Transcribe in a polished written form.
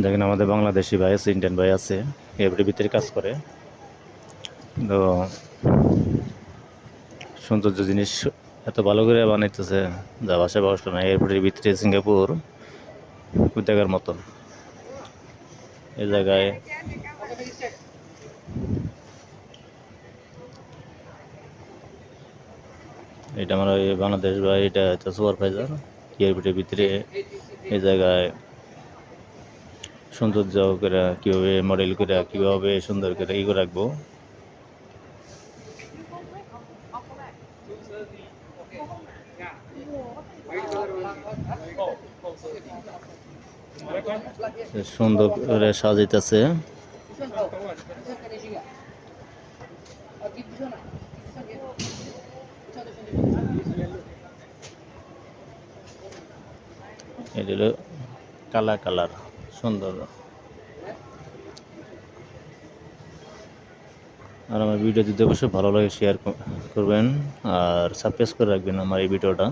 দেখেন আমাদের বাংলাদেশি ভাই আছে, ইন্ডিয়ান ভাই আছে, এর ভিতরে কাজ করে। তো সৌন্দর্য জিনিস এত ভালো করে বানাইতেছে যা ভাষায় প্রকাশ করে না। এয়ারপোর্টের ভিতরে সিঙ্গাপুর খুব দেখার মতন। এই জায়গায় এটা আমার ওই বাংলাদেশ ভাই, এটা হচ্ছে সুপারভাইজার এয়ারপোর্টের ভিতরে। এই জায়গায় সৌন্দর্য করে কীভাবে মডেল করে কীভাবে সুন্দর করে ই করে রাখবো। সুন্দর করে সাজাইতেছে। এটা হলো কালা কালার, সুন্দর। আর আমার ভিডিও যদি অবশ্যই ভালো লাগে শেয়ার করবেন আর সাবস্ক্রাইব করে রাখবেন আমার এই ভিডিওটা।